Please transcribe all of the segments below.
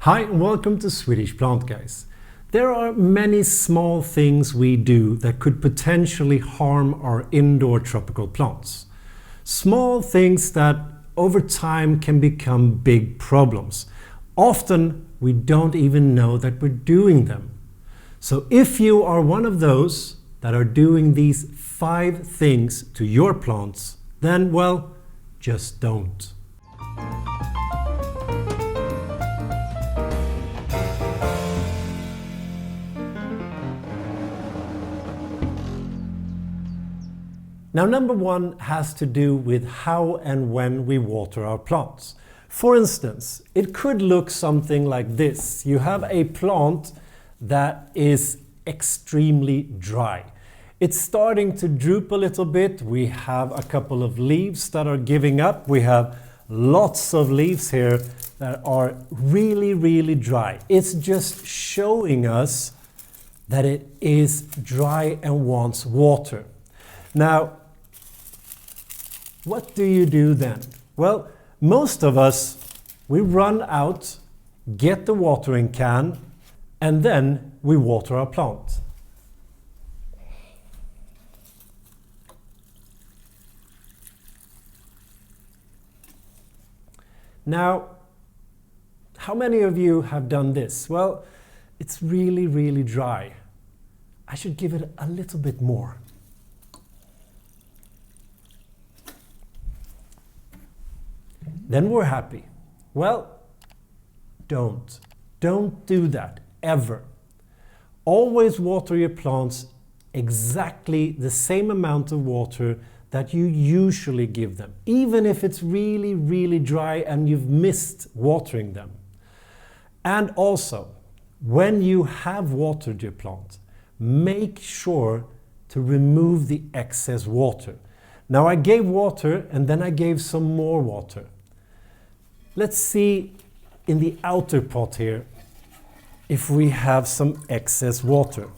Hi and welcome to Swedish Plantguys. There are many small things we do that could potentially harm our indoor tropical plants. Small things that over time can become big problems. Often we don't even know that we're doing them. So if you are one of those that are doing these 5 things to your plants, then well, just don't. Now, number 1 has to do with how and when we water our plants. For instance, it could look something like this. You have a plant that is extremely dry. It's starting to droop a little bit. We have a couple of leaves that are giving up. We have lots of leaves here that are really dry. It's just showing us that it is dry and wants water. Now, what do you do then? Well, most of us, we run out, get the watering can, and then we water our plant. Now, how many of you have done this? Well, it's really dry. I should give it a little bit more. Then we're happy. Well, don't do that, ever. Always water your plants exactly the same amount of water that you usually give them, even if it's really dry and you've missed watering them. And also, when you have watered your plant, make sure to remove the excess water. Now, I gave water and then I gave some more water. Let's see in the outer pot here if we have some excess water.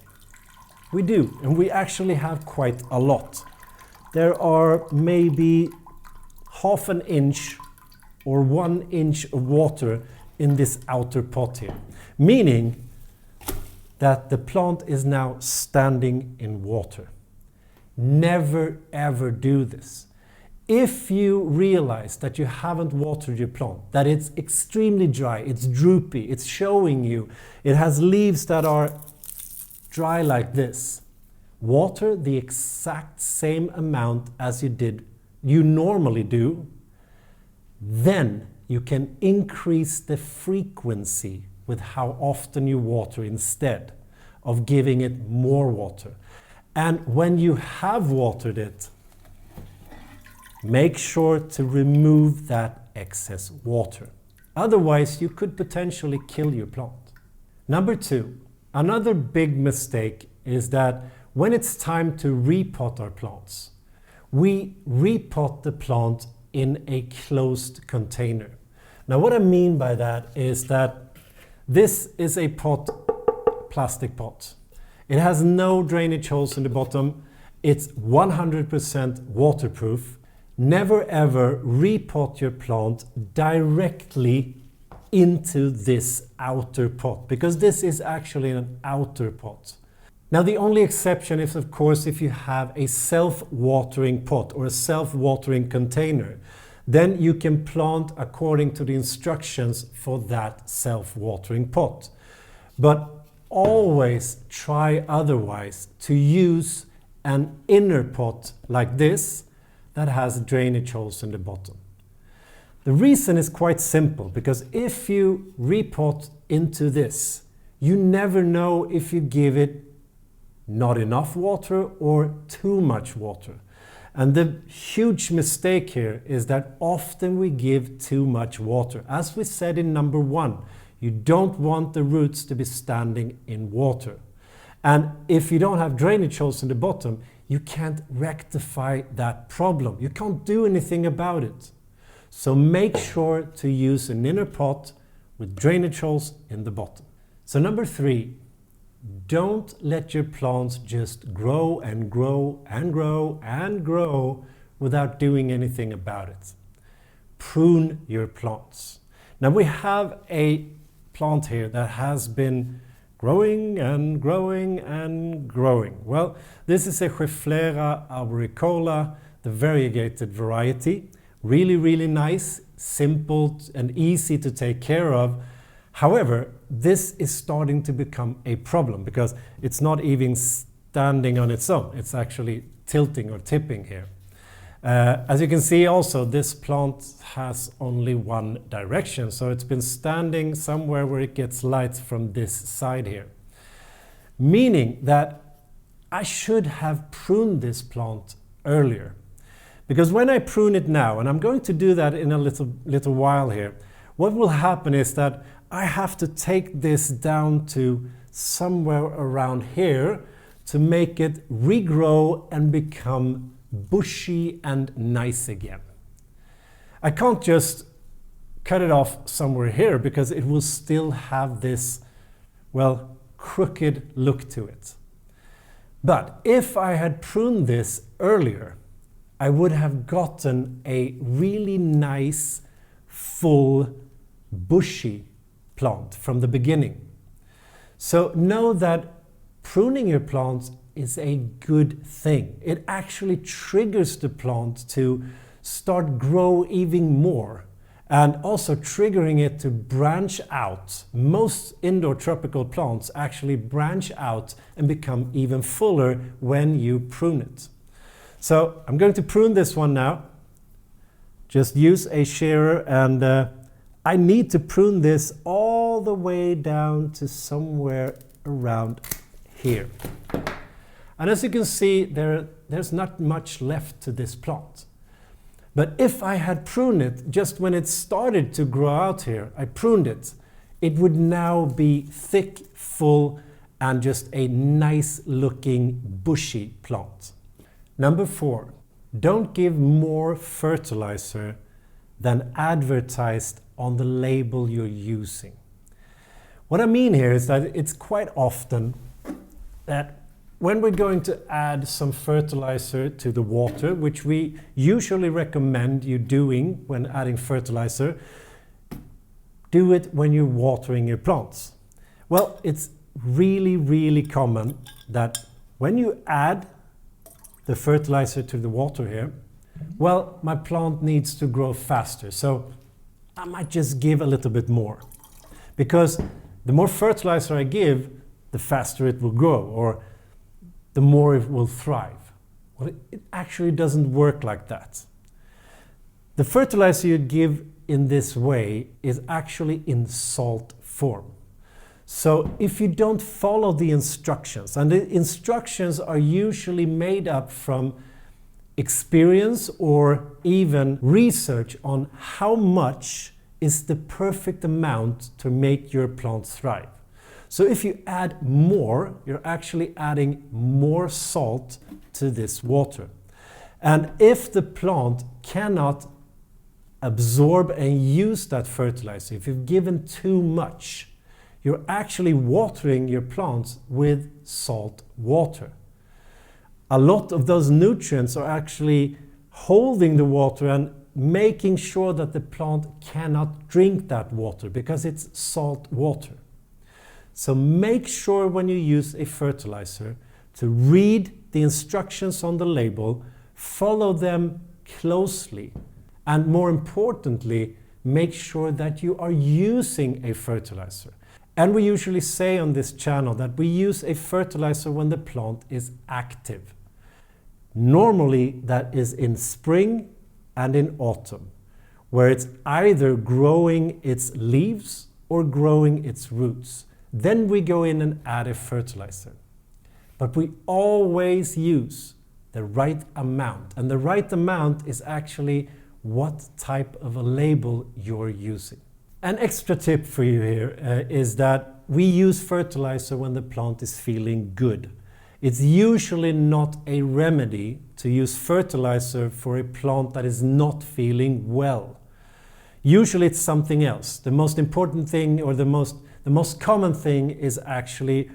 We do, and we actually have quite a lot. There are maybe half an inch or 1 inch of water in this outer pot here, meaning that the plant is now standing in water. Never ever do this. If you realize that you haven't watered your plant, that it's extremely dry, it's droopy, it's showing you, it has leaves that are dry like this, water the exact same amount as you normally do, then you can increase the frequency with how often you water instead of giving it more water. And when you have watered it, make sure to remove that excess water. Otherwise, you could potentially kill your plant. Number 2, another big mistake is that when it's time to repot our plants, we repot the plant in a closed container. Now, what I mean by that is that this is a plastic pot. It has no drainage holes in the bottom. It's 100% waterproof. Never ever repot your plant directly into this outer pot, because this is actually an outer pot. Now, the only exception is, of course, if you have a self-watering pot or a self-watering container, then you can plant according to the instructions for that self-watering pot. But always try otherwise to use an inner pot like this that has drainage holes in the bottom. The reason is quite simple, because if you repot into this, you never know if you give it not enough water or too much water. And the huge mistake here is that often we give too much water. As we said in number 1, you don't want the roots to be standing in water. And if you don't have drainage holes in the bottom, you can't rectify that problem. You can't do anything about it. So make sure to use an inner pot with drainage holes in the bottom. So number 3, don't let your plants just grow and grow and grow and grow without doing anything about it. Prune your plants. Now, we have a plant here that has been growing and growing and growing? Well, this is a Schefflera arboricola, the variegated variety. Really, really nice, simple and easy to take care of. However, this is starting to become a problem because it's not even standing on its own. It's actually tilting or tipping here. As you can see also, this plant has only one direction, so it's been standing somewhere where it gets light from this side here. Meaning that I should have pruned this plant earlier. Because when I prune it now, and I'm going to do that in a little while here, what will happen is that I have to take this down to somewhere around here to make it regrow and become bushy and nice again. I can't just cut it off somewhere here because it will still have this, well, crooked look to it. But if I had pruned this earlier, I would have gotten a really nice, full, bushy plant from the beginning. So know that pruning your plants is a good thing. It actually triggers the plant to start grow even more and also triggering it to branch out. Most indoor tropical plants actually branch out and become even fuller when you prune it. So I'm going to prune this one now. Just use a shearer, and I need to prune this all the way down to somewhere around here. And as you can see, there's not much left to this plant. But if I had pruned it just when it started to grow out here, I pruned it, it would now be thick, full, and just a nice looking bushy plant. Number 4, don't give more fertilizer than advertised on the label you're using. What I mean here is that it's quite often that when we're going to add some fertilizer to the water, which we usually recommend you doing when adding fertilizer, do it when you're watering your plants. Well, it's really, really common that when you add the fertilizer to the water here, well, my plant needs to grow faster, so I might just give a little bit more. Because the more fertilizer I give, the faster it will grow, or the more it will thrive. Well, it actually doesn't work like that. The fertilizer you give in this way is actually in salt form. So if you don't follow the instructions, and the instructions are usually made up from experience or even research on how much is the perfect amount to make your plant thrive. So if you add more, you're actually adding more salt to this water. And if the plant cannot absorb and use that fertilizer, if you've given too much, you're actually watering your plants with salt water. A lot of those nutrients are actually holding the water and making sure that the plant cannot drink that water because it's salt water. So make sure when you use a fertilizer to read the instructions on the label, follow them closely, and more importantly, make sure that you are using a fertilizer. And we usually say on this channel that we use a fertilizer when the plant is active. Normally that is in spring and in autumn, where it's either growing its leaves or growing its roots. Then we go in and add a fertilizer. But we always use the right amount. And the right amount is actually what type of a label you're using. An extra tip for you here is that we use fertilizer when the plant is feeling good. It's usually not a remedy to use fertilizer for a plant that is not feeling well. Usually it's something else. The most important thing, or the most common thing, is actually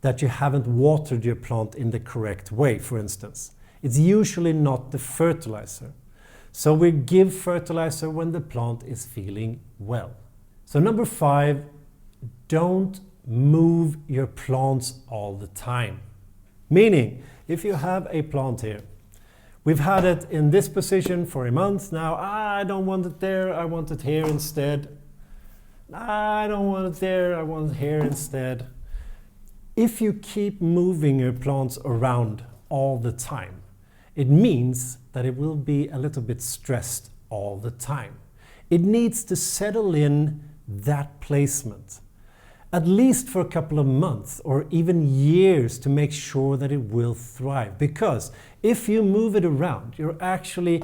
that you haven't watered your plant in the correct way, for instance. It's usually not the fertilizer. So we give fertilizer when the plant is feeling well. So number 5, don't move your plants all the time. Meaning, if you have a plant here, we've had it in this position for a month now. I don't want it there, I want it here instead. I don't want it there, I want it here instead. If you keep moving your plants around all the time, it means that it will be a little bit stressed all the time. It needs to settle in that placement, at least for a couple of months or even years, to make sure that it will thrive. Because if you move it around, you're actually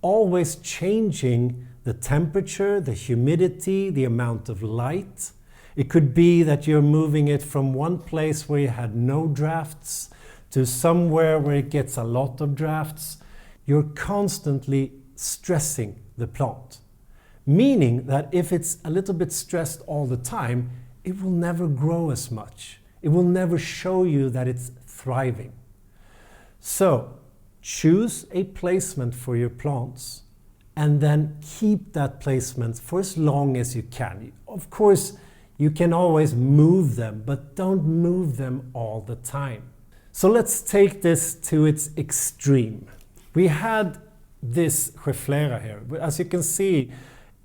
always changing the temperature, the humidity, the amount of light. It could be that you're moving it from one place where you had no drafts to somewhere where it gets a lot of drafts. You're constantly stressing the plant. Meaning that if it's a little bit stressed all the time, it will never grow as much. It will never show you that it's thriving. So choose a placement for your plants and then keep that placement for as long as you can. Of course, you can always move them, but don't move them all the time. So let's take this to its extreme. We had this Reflera here. As you can see,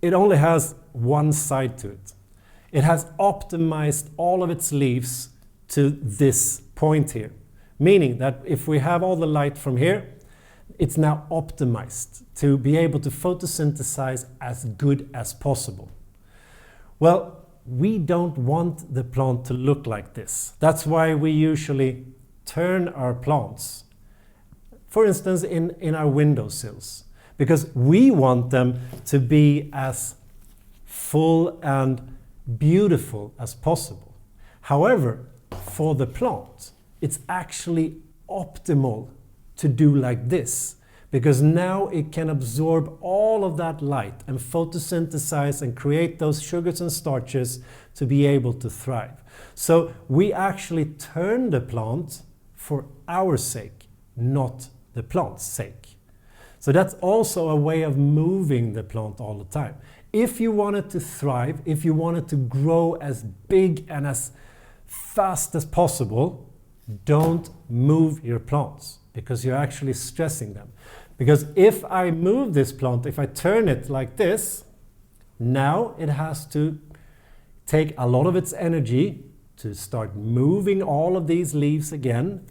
it only has one side to it. It has optimized all of its leaves to this point here. Meaning that if we have all the light from here, it's now optimized to be able to photosynthesize as good as possible. Well, we don't want the plant to look like this. That's why we usually turn our plants, for instance, in our windowsills, because we want them to be as full and beautiful as possible. However, for the plant, it's actually optimal to do like this, because now it can absorb all of that light and photosynthesize and create those sugars and starches to be able to thrive. So we actually turn the plant for our sake, not the plant's sake. So that's also a way of moving the plant all the time. If you want it to thrive, if you want it to grow as big and as fast as possible, don't move your plants, because you're actually stressing them. Because if I move this plant, if I turn it like this, now it has to take a lot of its energy to start moving all of these leaves again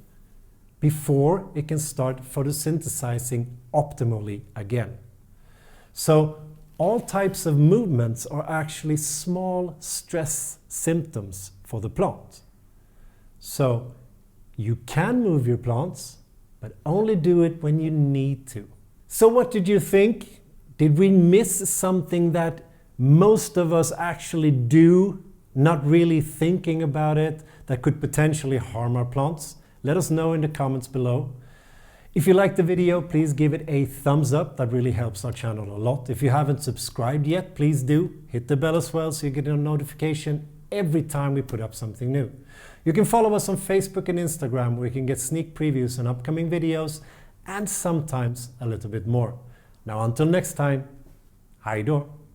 before it can start photosynthesizing optimally again. So all types of movements are actually small stress symptoms for the plant. So you can move your plants, but only do it when you need to. So what did you think? Did we miss something that most of us actually do, not really thinking about it, that could potentially harm our plants? Let us know in the comments below. If you liked the video, please give it a thumbs up. That really helps our channel a lot. If you haven't subscribed yet, please do. Hit the bell as well so you get a notification every time we put up something new. You can follow us on Facebook and Instagram, where you can get sneak previews on upcoming videos and sometimes a little bit more. Now until next time, hej då!